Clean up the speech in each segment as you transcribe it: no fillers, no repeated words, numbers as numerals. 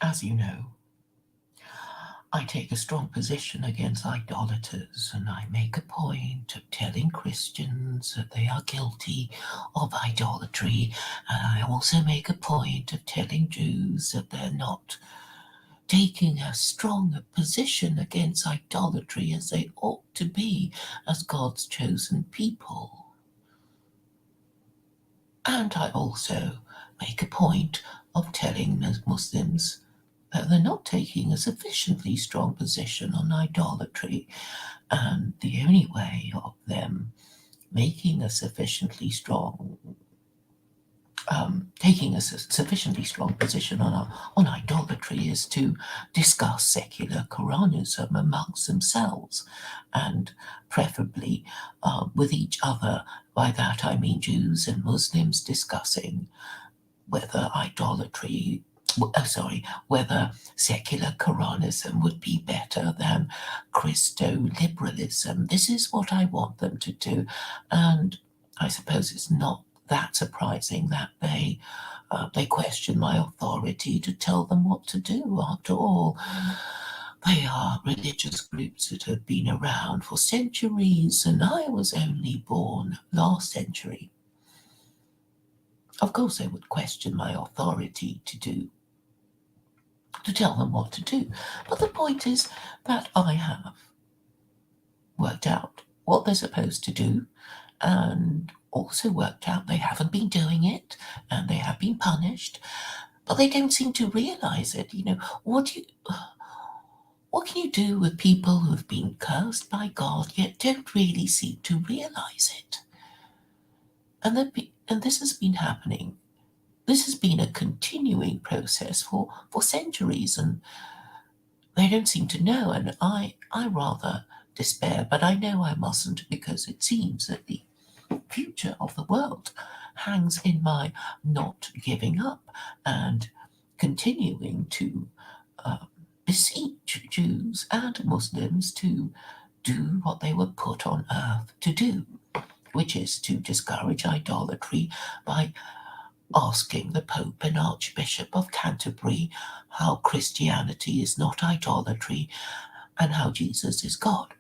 As you know, I take a strong position against idolaters, and I make a point of telling Christians that they are guilty of idolatry, and I also make a point of telling Jews that they're not taking as strong a position against idolatry as they ought to be as God's chosen people. And I also make a point of telling Muslims that they're not taking a sufficiently strong position on idolatry, and the only way of them making a sufficiently strong taking a sufficiently strong position on idolatry is to discuss secular Quranism amongst themselves, and preferably with each other. By that I mean Jews and Muslims discussing whether whether secular Quranism would be better than Christo-liberalism. This is what I want them to do, and I suppose it's not that surprising that they question my authority to tell them what to do. After all, they are religious groups that have been around for centuries, and I was only born last century. Of course, they would question my authority to tell them what to do. But the point is that I have worked out what they're supposed to do, and also worked out they haven't been doing it, and they have been punished, but they don't seem to realize it. What can you do with people who've been cursed by God yet don't really seem to realize it? And this has been happening. This has been a continuing process for centuries, and they don't seem to know, and I rather despair, but I know I mustn't, because it seems that the future of the world hangs in my not giving up and continuing to beseech Jews and Muslims to do what they were put on earth to do, which is to discourage idolatry by asking the Pope and Archbishop of Canterbury how Christianity is not idolatry and how Jesus is God.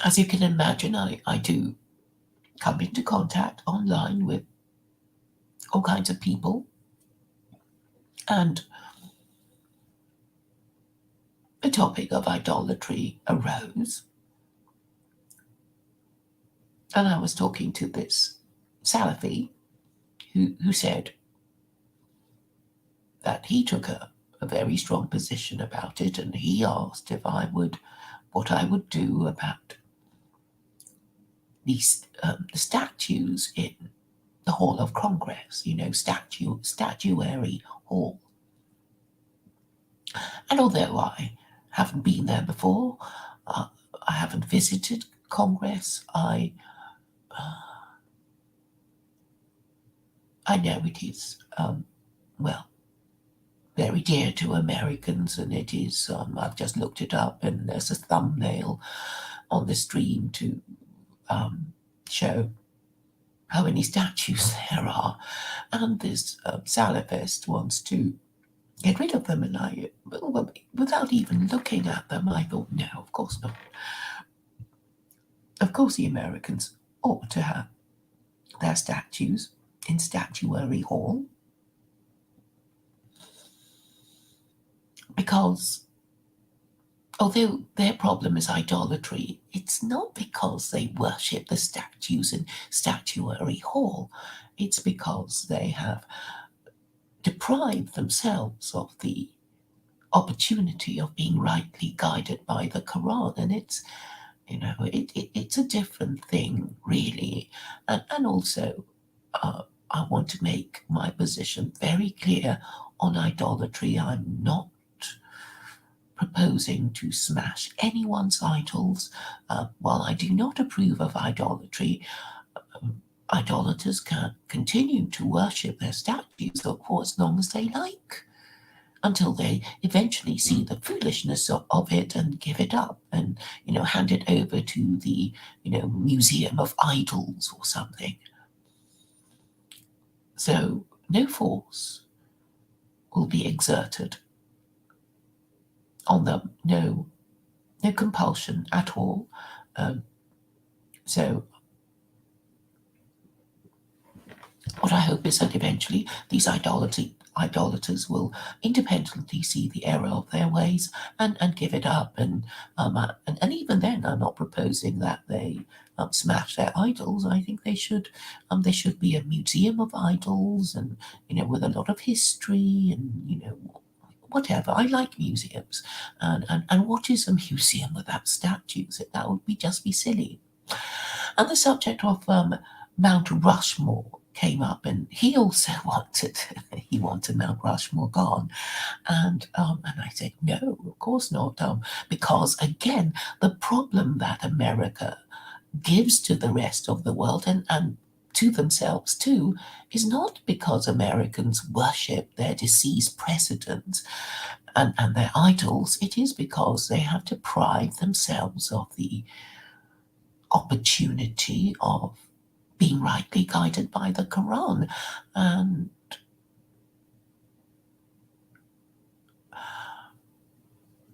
As you can imagine, I do come into contact online with all kinds of people, and the topic of idolatry arose. And I was talking to this Salafi who said that he took a very strong position about it, and he asked what I would do about these the statues in the Hall of Congress, statuary hall. And although I haven't been there before, I haven't visited Congress, I know it is, very dear to Americans, and it is, I've just looked it up, and there's a thumbnail on the stream to show how many statues there are. And this Salafist wants to get rid of them, and without even looking at them, I thought, no, of course not. Of course the Americans ought to have their statues in Statuary Hall, because although their problem is idolatry, it's not because they worship the statues in Statuary Hall. It's because they have deprived themselves of the opportunity of being rightly guided by the Quran, and it's a different thing, really. And also, I want to make my position very clear on idolatry. I'm not proposing to smash anyone's idols. While I do not approve of idolatry, idolaters can continue to worship their statues for as long as they like. until they eventually see the foolishness of it and give it up and, hand it over to the, Museum of Idols or something. So no force will be exerted on them, no compulsion at all. So what I hope is that eventually these idolaters will independently see the error of their ways and give it up. And even then, I'm not proposing that they smash their idols. I think they should be a museum of idols, and with a lot of history, and whatever. I like museums, and what is a museum without statues? That would just be silly. And the subject of Mount Rushmore came up, and he also wanted Mount Rushmore gone, and I said no, of course not, because again, the problem that America gives to the rest of the world and to themselves too is not because Americans worship their deceased presidents and their idols. It is because they have deprived themselves of the opportunity of being rightly guided by the Quran. And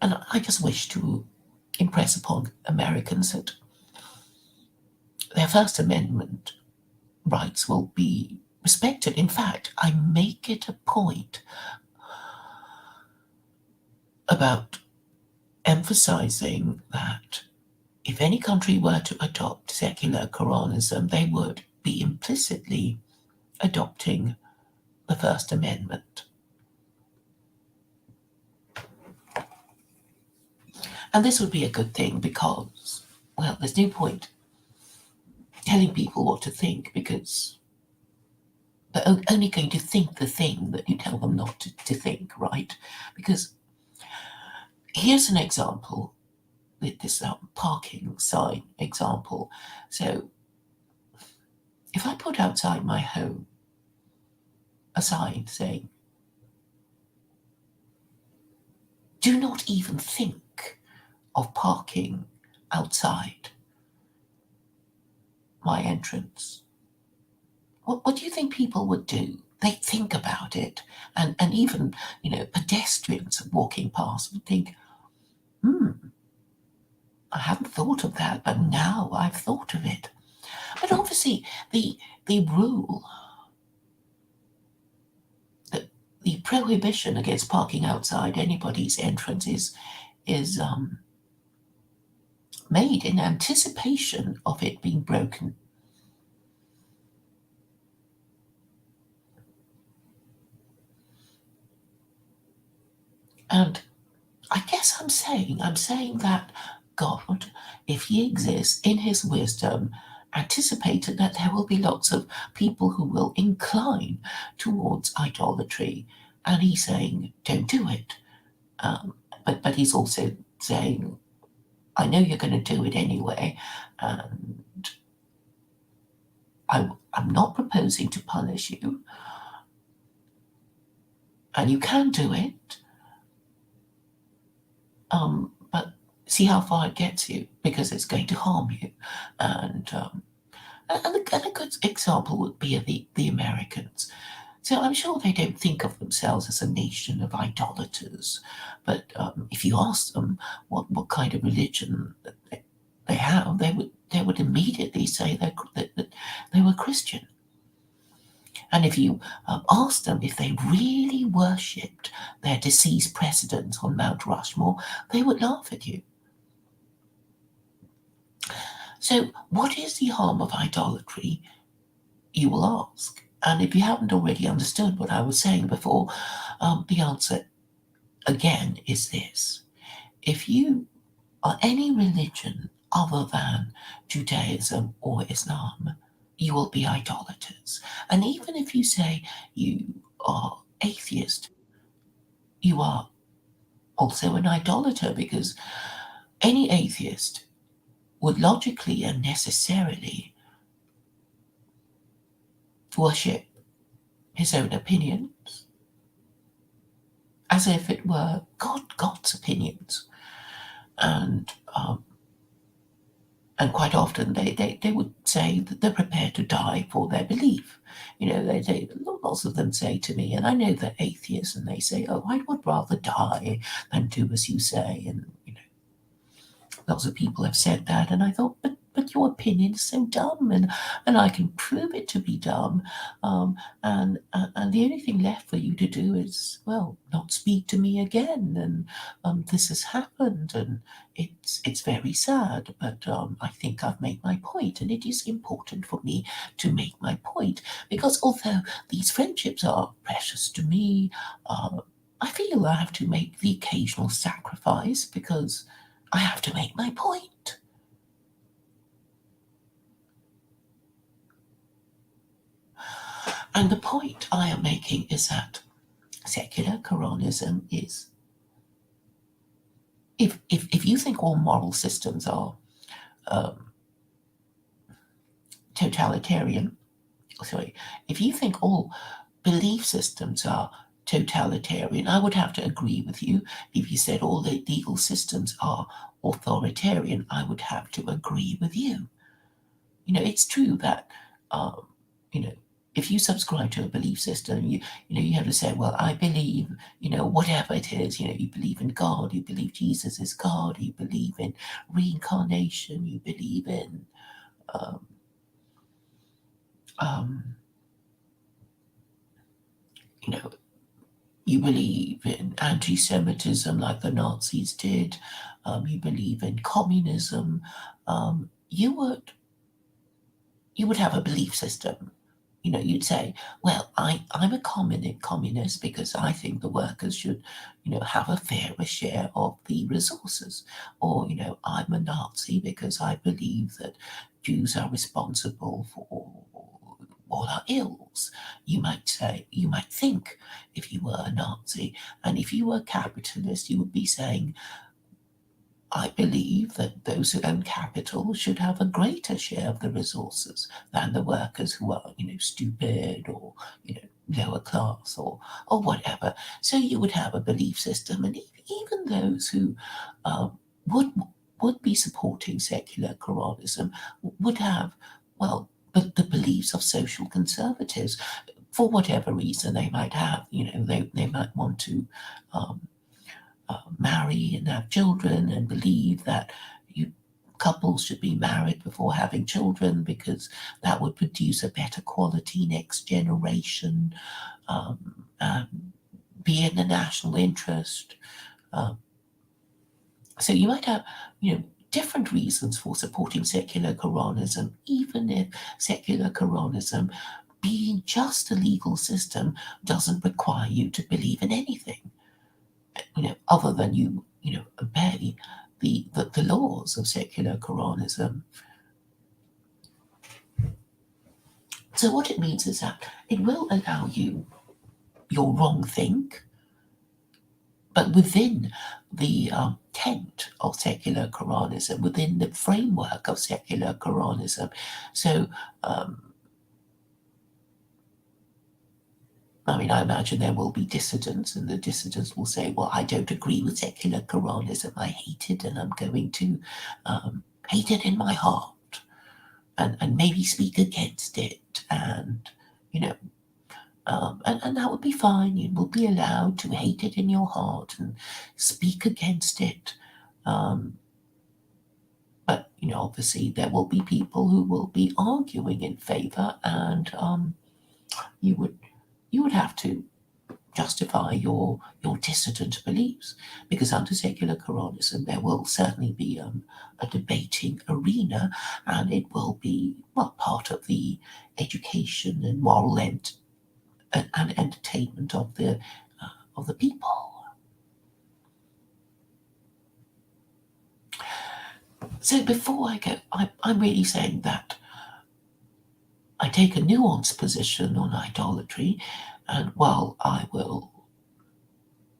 I just wish to impress upon Americans that their First Amendment rights will be respected. In fact, I make it a point about emphasizing that if any country were to adopt secular Quranism, they would be implicitly adopting the First Amendment. And this would be a good thing because, well, there's no point telling people what to think because they're only going to think the thing that you tell them not to think, right? Because here's an example, this parking sign example. So if I put outside my home a sign saying, do not even think of parking outside my entrance, what do you think people would do? They'd think about it, and even pedestrians walking past would think, I hadn't thought of that, but now I've thought of it. But obviously, the rule, the prohibition against parking outside anybody's entrance is made in anticipation of it being broken. And I guess I'm saying that God, if he exists in his wisdom, anticipated that there will be lots of people who will incline towards idolatry. And he's saying, don't do it. But he's also saying, I know you're going to do it anyway. And I'm not proposing to punish you. And you can do it. But see how far it gets you, because it's going to harm you. And a good example would be the Americans. So I'm sure they don't think of themselves as a nation of idolaters, but if you ask them what kind of religion they have, they would immediately say that they were Christian. And if you ask them if they really worshipped their deceased presidents on Mount Rushmore, they would laugh at you. So, what is the harm of idolatry, you will ask? And if you haven't already understood what I was saying before, the answer again is this. If you are any religion other than Judaism or Islam, you will be idolaters. And even if you say you are atheist, you are also an idolater, because any atheist would logically and necessarily worship his own opinions as if it were God's opinions. And and quite often they would say that they're prepared to die for their belief. Lots of them say to me, and I know they're atheists, and they say, "Oh, I would rather die than do as you say." And lots of people have said that, and I thought, but your opinion is so dumb, and I can prove it to be dumb, and the only thing left for you to do is, well, not speak to me again, and this has happened, and it's very sad, but I think I've made my point, and it is important for me to make my point, because although these friendships are precious to me, I feel I have to make the occasional sacrifice because I have to make my point. And the point I am making is that secular Quranism is, if you think all moral systems are um, totalitarian, sorry, if you think all belief systems are totalitarian, I would have to agree with you. If you said all the legal systems are authoritarian, I would have to agree with you. It's true that, um, you know, if you subscribe to a belief system, you have to say, well, I believe, whatever it is, you believe in God, you believe Jesus is God, you believe in reincarnation, you believe in, um, um, you know, you believe in anti-Semitism like the Nazis did, you believe in communism, you would have a belief system. You'd say, well, I'm a communist because I think the workers should, have a fairer share of the resources. Or, I'm a Nazi because I believe that Jews are responsible for all our ills. You might think if you were a Nazi, and if you were a capitalist, you would be saying, I believe that those who own capital should have a greater share of the resources than the workers who are, stupid or, lower class or whatever. So you would have a belief system, and even those who would would be supporting secular Quranism would have, well, the beliefs of social conservatives for whatever reason they might have. They might want to um, marry and have children and believe that you couples should be married before having children because that would produce a better quality next generation, and be in the national interest. Um, so you might have, different reasons for supporting secular Quranism, even if secular Quranism, being just a legal system, doesn't require you to believe in anything. Other than obey the laws of secular Quranism. So what it means is that it will allow you your wrong think, but within the tent of secular Quranism, within the framework of secular Quranism. So, I imagine there will be dissidents, and the dissidents will say, well, I don't agree with secular Quranism. I hate it, and I'm going to hate it in my heart, and maybe speak against it. And, you know, and that would be fine. You will be allowed to hate it in your heart and speak against it. Um, but, obviously, there will be people who will be arguing in favor, and you would you would have to justify your dissident beliefs, because under secular Quranism there will certainly be a debating arena, and it will be, well, part of the education and moral and entertainment of the people. So before I go, I'm really saying that I take a nuanced position on idolatry, and while I will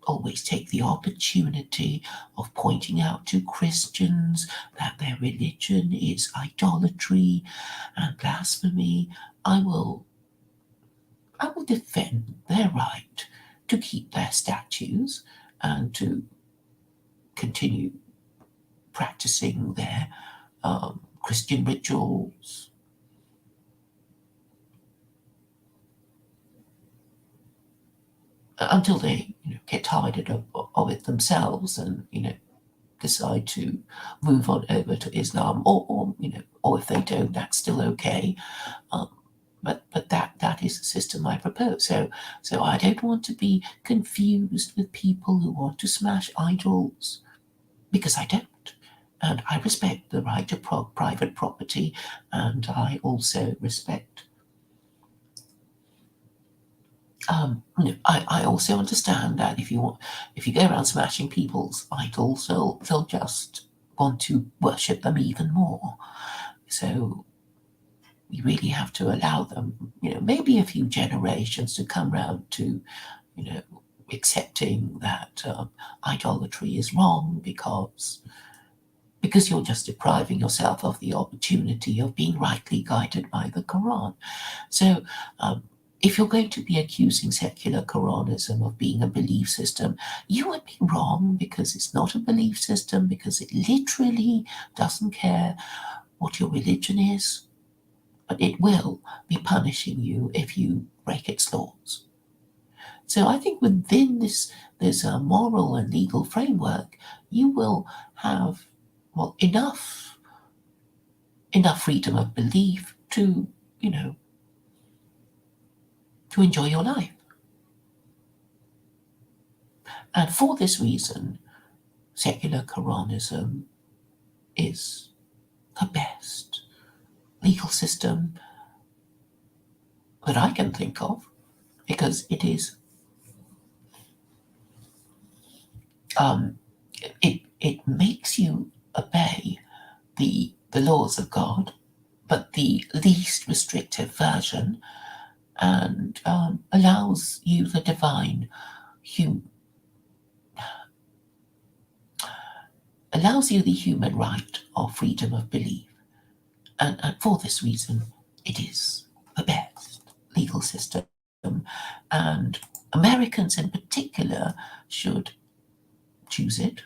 always take the opportunity of pointing out to Christians that their religion is idolatry and blasphemy, I will defend their right to keep their statues and to continue practicing their Christian rituals. Until they get tired of it themselves and decide to move on over to Islam, or if they don't, that's still okay. Um, but that is the system I propose. So I don't want to be confused with people who want to smash idols, because I don't. And I respect the right to private property, and I also respect. I also understand that if you go around smashing people's idols, they'll just want to worship them even more. So we really have to allow them, maybe a few generations to come round to, you know, accepting that idolatry is wrong, because you're just depriving yourself of the opportunity of being rightly guided by the Quran. So, if you're going to be accusing secular Quranism of being a belief system, you would be wrong, because it's not a belief system, because it literally doesn't care what your religion is, but it will be punishing you if you break its laws. So I think within this moral and legal framework, you will have, well, enough freedom of belief to, to enjoy your life. And for this reason, secular Quranism is the best legal system that I can think of, because um, it makes you obey the laws of God, but the least restrictive version, and allows you the hum, allows you the human right of freedom of belief. And for this reason, it is the best legal system. And Americans in particular should choose it,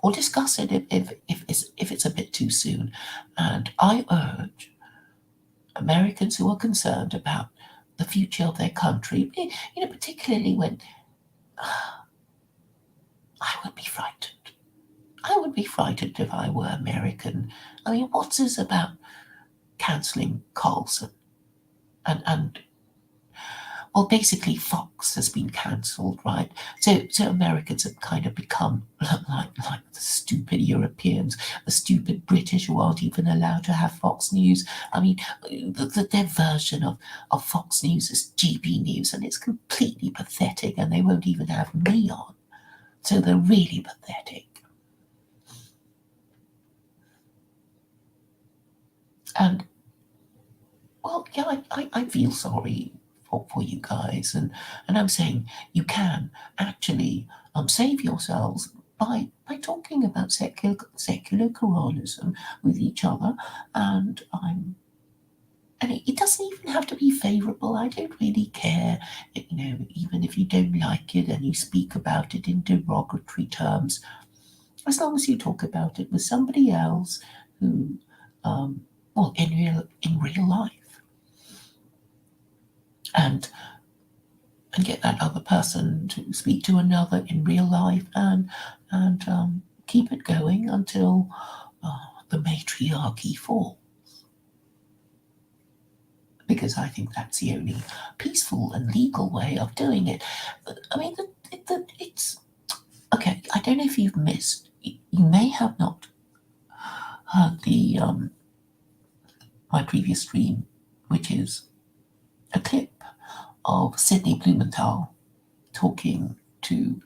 or discuss it if it's a bit too soon. And I urge Americans who are concerned about the future of their country, particularly when I would be frightened. I would be frightened if I were American. I mean, what's this about cancelling Carlson? And well, basically Fox has been cancelled, right? So Americans have kind of become like the stupid Europeans, the stupid British who aren't even allowed to have Fox News. I mean, their version of Fox News is GB News, and it's completely pathetic, and they won't even have me on. So they're really pathetic. And well, yeah, I feel sorry for you guys, and I'm saying you can actually save yourselves by talking about secular Quranism with each other, and it doesn't even have to be favourable. I don't really care, even if you don't like it and you speak about it in derogatory terms, as long as you talk about it with somebody else who, well, in real life. And get that other person to speak to another in real life, and keep it going until the matriarchy falls. Because I think that's the only peaceful and legal way of doing it. I mean, it's okay. I don't know if you've missed. You may have not heard the my previous stream, which is a clip of Sydney Blumenthal talking to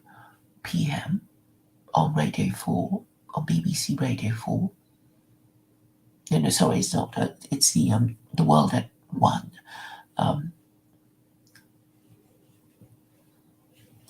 PM on Radio 4, on BBC Radio 4. No, sorry, it's not. It's the World at 1.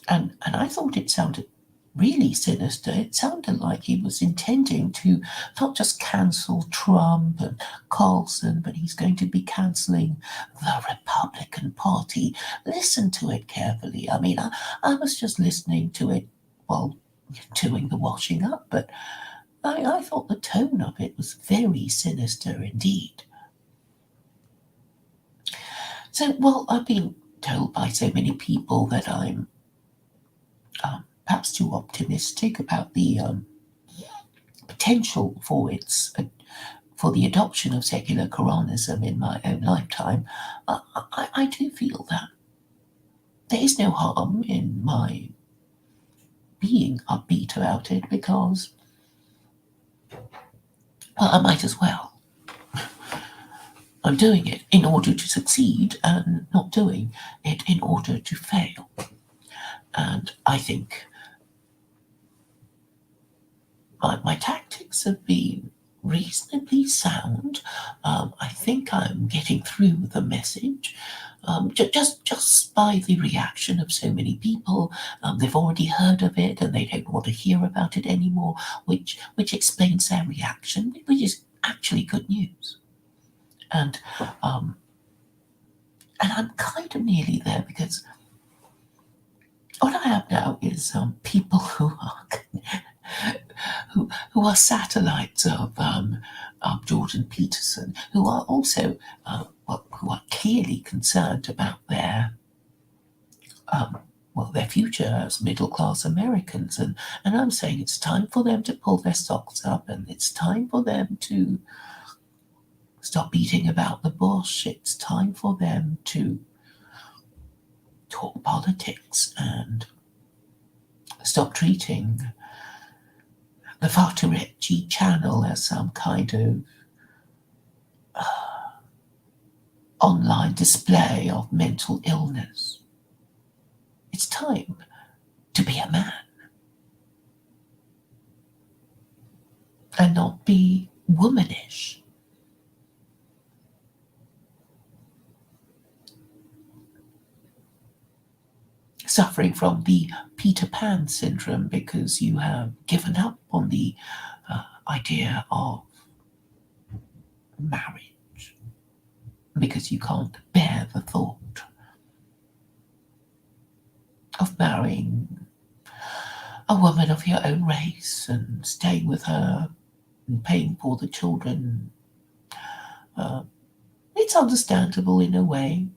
And I thought it sounded really sinister. It sounded like he was intending to not just cancel Trump and Carlson, but he's going to be cancelling the Republican Party. Listen to it carefully. I mean, I was just listening to it while doing the washing up, but I thought the tone of it was very sinister indeed. So, well, I've been told by so many people that I'm perhaps too optimistic about the potential for the adoption of secular Quranism in my own lifetime. I do feel that there is no harm in my being upbeat about it because, well, I might as well. I'm doing it in order to succeed and not doing it in order to fail. And I think my tactics have been reasonably sound. I think I'm getting through the message. Just by the reaction of so many people, they've already heard of it and they don't want to hear about it anymore, which explains their reaction, which is actually good news. And um, and I'm kind of nearly there because what I have now is people who are satellites of Jordan Peterson, who are also who are clearly concerned about um, their future as middle class Americans, and I'm saying it's time for them to pull their socks up, and it's time for them to stop beating about the bush. It's time for them to talk politics and stop treating the Farturecci channel as some kind of online display of mental illness. It's time to be a man and not be womanish. Suffering from the Peter Pan syndrome because you have given up on the idea of marriage because you can't bear the thought of marrying a woman of your own race and staying with her and paying for the children. Uh, it's understandable in a way.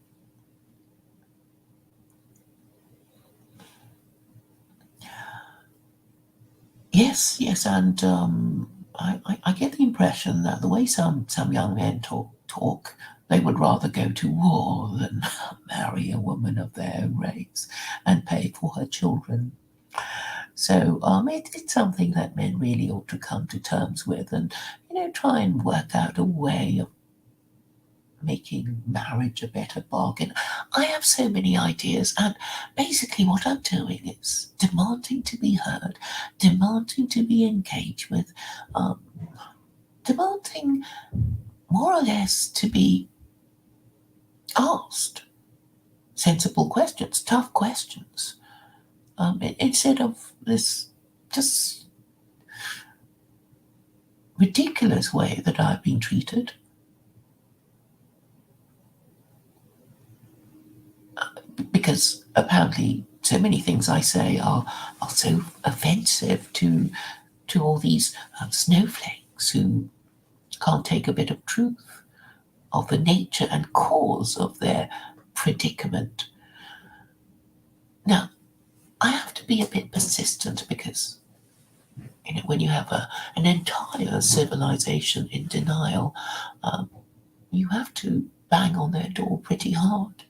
Yes, yes, and I get the impression that the way some young men talk, they would rather go to war than marry a woman of their own race and pay for her children. So it's something that men really ought to come to terms with, and try and work out a way of making marriage a better bargain. I have so many ideas, and basically, what I'm doing is demanding to be heard, demanding to be engaged with, um, demanding more or less to be asked sensible questions, tough questions, instead of this just ridiculous way that I've been treated. Because apparently so many things I say are so offensive to all these snowflakes who can't take a bit of truth of the nature and cause of their predicament. Now, I have to be a bit persistent because when you have an entire civilization in denial, um, you have to bang on their door pretty hard.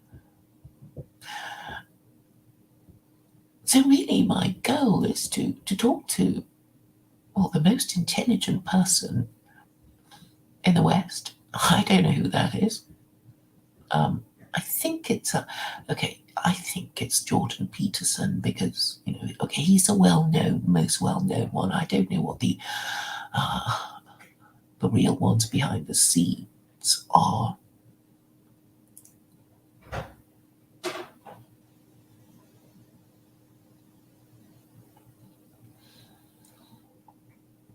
So really, my goal is to talk to the most intelligent person in the West. I don't know who that is. I think it's okay. I think it's Jordan Peterson because okay, he's the most well-known one. I don't know what the real ones behind the scenes are.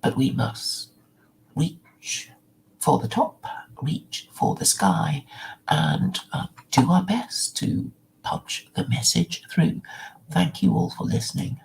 but we must reach for the top, reach for the sky, and do our best to punch the message through. Thank you all for listening.